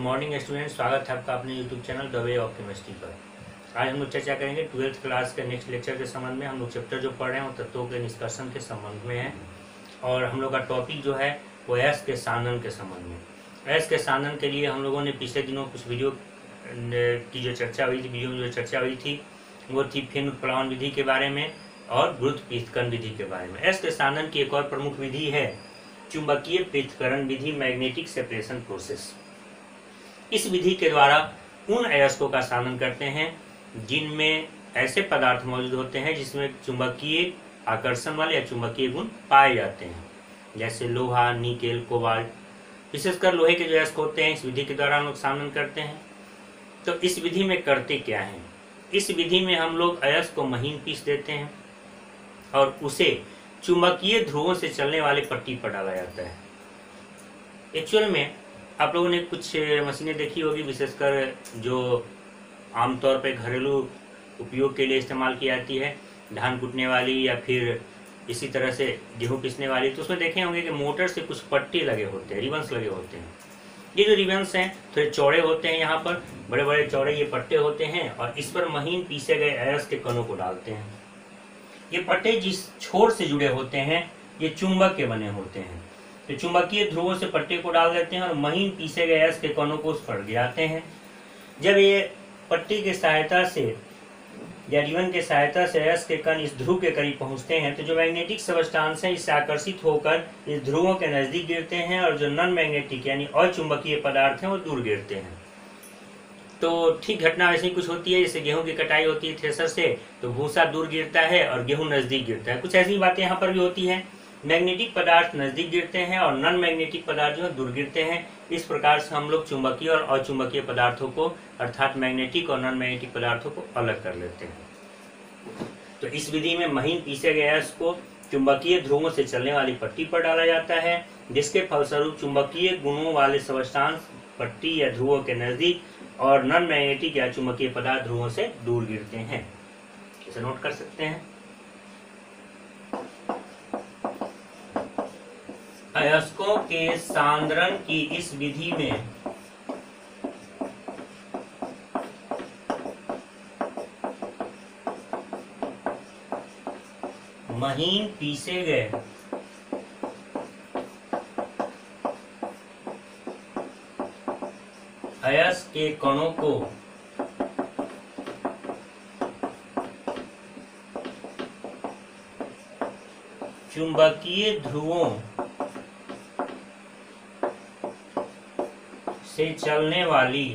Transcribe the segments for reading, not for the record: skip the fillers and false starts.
Morning student, स्वागत है आपका अपने YouTube channel the way of chemistry पर। आज हम लोग चर्चा करेंगे 12th क्लास के नेक्स्ट लेक्चर के संबंध में। हम लोग चैप्टर जो पढ़ रहे हैं वो तत्वों के निष्कर्षण के संबंध में है और हम लोग का टॉपिक जो है वो अयस्क के सानन के संबंध में। अयस्क के सानन के लिए हम लोगों ने पिछले दिनों कुछ वीडियो की जो चर्चा हुई थी, वीडियो में जो चर्चा हुई थी वो थी फिन उत्प्लावन विधि के बारे में और गुरुत्व पृथक्करण विधि के बारे में। अयस्क के सानन की एक और प्रमुख विधि है चुंबकीय पृथक्करण विधि, मैग्नेटिक सेपरेशन प्रोसेस। इस विधि के द्वारा उन अयस्कों का सानन करते हैं जिनमें ऐसे पदार्थ मौजूद होते हैं जिसमें चुंबकीय आकर्षण वाले या चुंबकीय गुण पाए जाते हैं, जैसे लोहा, निकेल, कोबाल्ट। विशेषकर लोहे के जो अयस्क होते हैं इस विधि के द्वारा हम लोग सानन करते हैं। तो इस विधि में करते क्या है? इस विधि में हम लोग अयस्क को महीन पीस देते हैं और उसे चुंबकीय ध्रुवों से चलने वाले पट्टी पर डाला जाता है। एक्चुअल में आप लोगों ने कुछ मशीनें देखी होगी, विशेषकर जो आमतौर पे घरेलू उपयोग के लिए इस्तेमाल की जाती है, धान कूटने वाली या फिर इसी तरह से गेहूं पीसने वाली। तो उसमें देखे होंगे कि मोटर से कुछ पट्टी लगे होते हैं, रिबन्स लगे होते हैं। ये जो रिबन्स हैं थोड़े चौड़े होते हैं, यहाँ पर बड़े बड़े चौड़े ये पट्टे होते हैं और इस पर महीन पीसे गए अयस्क के कणों को डालते हैं। ये पट्टे जिस छोर से जुड़े होते हैं ये चुंबक के बने होते हैं। तो चुंबकीय ध्रुवों से पट्टे को डाल देते हैं और महीन पीसे गए अयस्क के कणों को उस पर गिराते हैं। जब ये पट्टी की सहायता से या रिबन के सहायता से अयस्क के कण इस ध्रुव के करीब पहुंचते हैं तो जो मैग्नेटिक सबस्टांस है इससे आकर्षित होकर इस ध्रुवों के नजदीक गिरते हैं और जो नॉन मैग्नेटिक यानी अचुंबकीय पदार्थ हैं वो दूर गिरते हैं। तो ठीक घटना ऐसी कुछ होती है, जैसे गेहूं की कटाई होती है थ्रेशर से तो भूसा दूर गिरता है और गेहूं नजदीक गिरता है। कुछ ऐसी बातें यहाँ पर भी होती हैं। मैग्नेटिक पदार्थ नजदीक गिरते हैं और नॉन मैग्नेटिक पदार्थ जो है दूर गिरते हैं। इस प्रकार से हम लोग चुंबकीय और अचुंबकीय पदार्थों को अर्थात मैग्नेटिक और नॉन मैग्नेटिक पदार्थों को अलग कर लेते हैं। तो इस विधि में महीन पीसे गए अयस्क को चुंबकीय ध्रुवों से चलने वाली पट्टी पर डाला जाता है, जिसके फलस्वरूप चुंबकीय गुणों वाले सबस्टांस पट्टी या ध्रुवों के नजदीक और नॉन मैग्नेटिक या चुंबकीय पदार्थ ध्रुवों से दूर गिरते हैं। इसे नोट कर सकते हैं। अयस्कों के सांद्रण की इस विधि में महीन पीसे गए अयस्क के कणों को चुंबकीय ध्रुवों से चलने वाली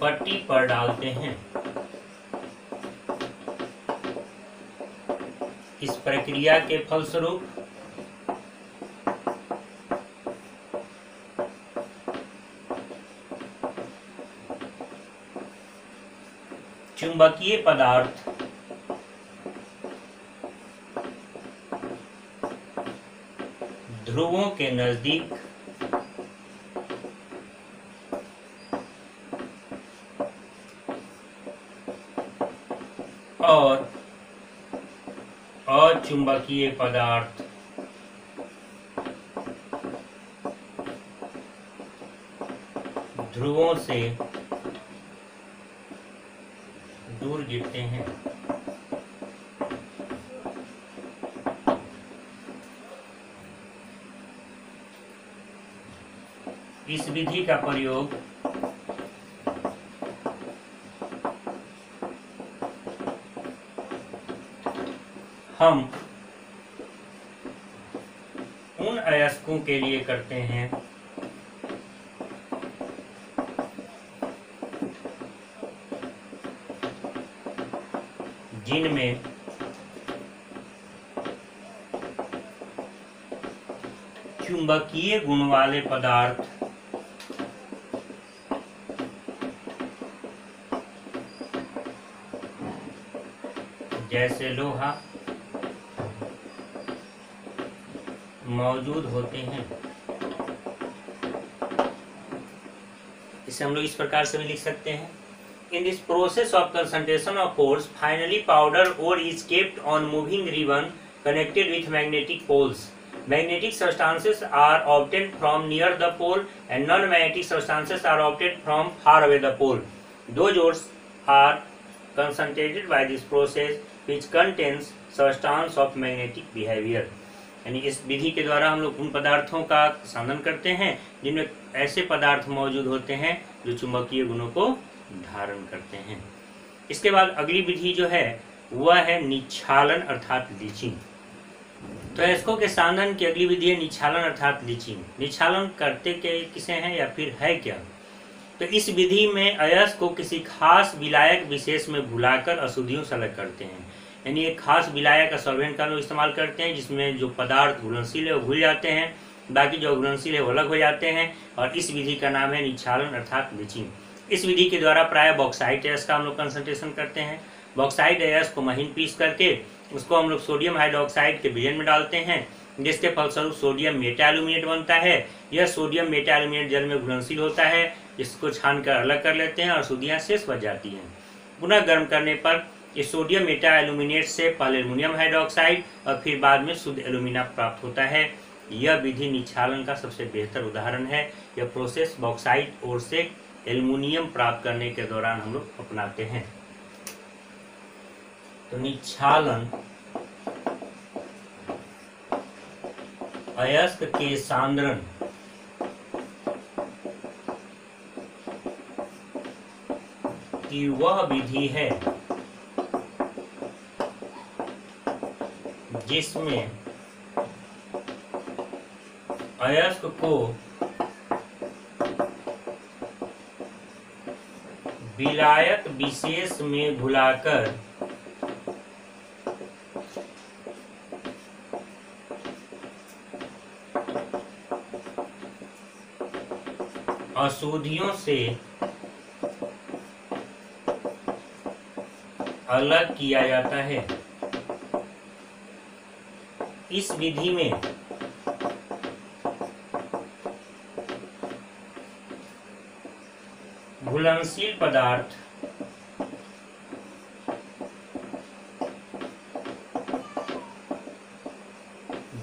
पट्टी पर डालते हैं। इस प्रक्रिया के फलस्वरूप चुंबकीय पदार्थ ध्रुवों के नजदीक और अचुंबकीय पदार्थ ध्रुवों से दूर गिरते हैं। इस विधि का प्रयोग हम उन अयस्कों के लिए करते हैं जिनमें चुंबकीय गुण वाले पदार्थ जैसे लोहा मौजूद होते हैं। इसे हम लोग इस प्रकार से भी लिख सकते हैं। In this process of concentration of force, finally powder ore is kept on moving ribbon connected with magnetic poles. Magnetic substances are obtained from near the pole and non-magnetic substances are obtained from far away the pole. Those ores are concentrated by this process which contains substance of magnetic behavior. यानी इस विधि के द्वारा हम लोग उन पदार्थों का संघनन करते हैं जिनमें ऐसे पदार्थ मौजूद होते हैं जो चुंबकीय गुणों को धारण करते हैं। इसके बाद अगली विधि जो है वह है निच्छालन अर्थात लीचिंग। तो अयस्कों के सांधन की अगली विधि है निच्छालन अर्थात लीचिंग। निच्छालन करते किसे हैं या फिर है क्या? तो इस विधि में अयस्क को किसी खास विलायक विशेष में भुलाकर अशुद्धियों से अलग करते हैं। यानी एक खास विलायक का सॉल्वेंट का लोग इस्तेमाल करते हैं जिसमें जो पदार्थ घुलनशील है वो घुल जाते हैं, बाकी जो घुलनशील है वो अलग हो जाते हैं, और इस विधि का नाम है निच्छालन अर्थात लीचिंग। इस विधि के द्वारा प्राय बॉक्साइट अयस्क का हम लोग कंसंट्रेशन करते हैं। बॉक्साइट अयस्क को महीन पीस करके उसको हम लोग सोडियम हाइड्रोक्साइड के विलयन में डालते हैं जिसके फलस्वरूप सोडियम मेटा एल्यूमिनेट बनता है। यह सोडियम मेटा एल्यूमिनेट जल में घुलनशील होता है, जिसको छानकर अलग कर लेते हैं और अशुद्धियां शेष बच जाती हैं। पुनः गर्म करने पर इस सोडियम मेटा एल्यूमिनेट से पहले एल्युमिनियम हाइड्रोक्साइड और फिर बाद में शुद्ध एल्यूमिना प्राप्त होता है। यह विधि निच्छालन का सबसे बेहतर उदाहरण है। यह प्रोसेस बॉक्साइट और से एल्युमिनियम प्राप्त करने के दौरान हम लोग अपनाते हैं। तो निच्छालन अयस्क के सांद्रण की वह विधि है जिसमें अयस्क को विलायक विशेष में घुलाकर अशुद्धियों से अलग किया जाता है। इस विधि में घुलनशील पदार्थ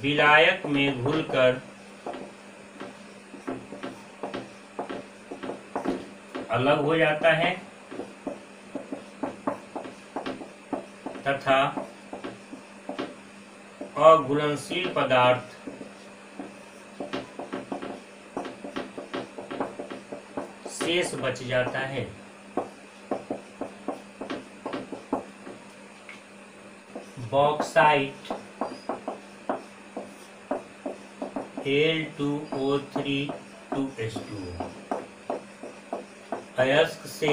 विलायक में घुलकर अलग हो जाता है तथा अघुलनशील पदार्थ शेष बच जाता है। बॉक्साइट Al2O3 2H2O अयस्क से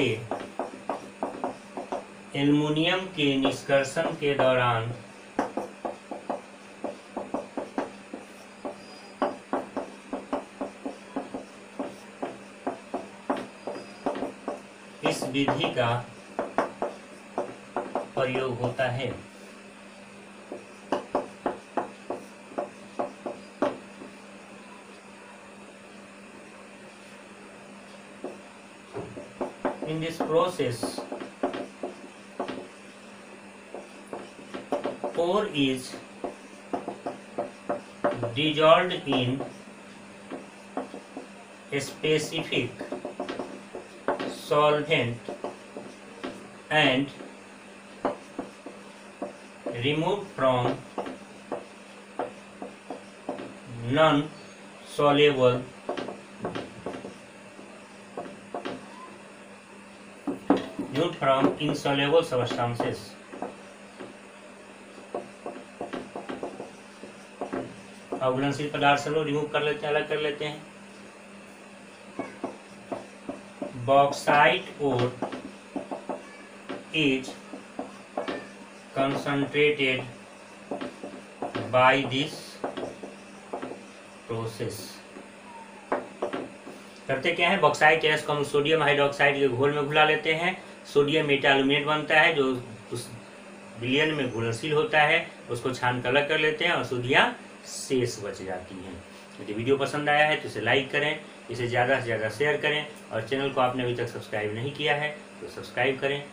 एल्युमिनियम के निष्कर्षण के दौरान इस विधि का प्रयोग होता है। In this process, ore is dissolved in a specific solvent and removed from non-soluble from insoluble substances। अघुलनशील पदार्थ से लोग रिमूव कर लेते हैं, अलग कर लेते हैं। Bauxite ore is concentrated by this process। करते क्या है, बॉक्साइट अयस्क को हम सोडियम हाइड्रोक्साइड के घोल में घुला लेते हैं। सोडियम मेटा एल्यूमिनेट बनता है जो उस विलयन में घुलनशील होता है, उसको छान कर अलग कर लेते हैं और अशुद्धियां शेष बच जाती हैं। यदि वीडियो पसंद आया है तो इसे लाइक करें, इसे ज़्यादा से ज़्यादा शेयर करें और चैनल को आपने अभी तक सब्सक्राइब नहीं किया है तो सब्सक्राइब करें।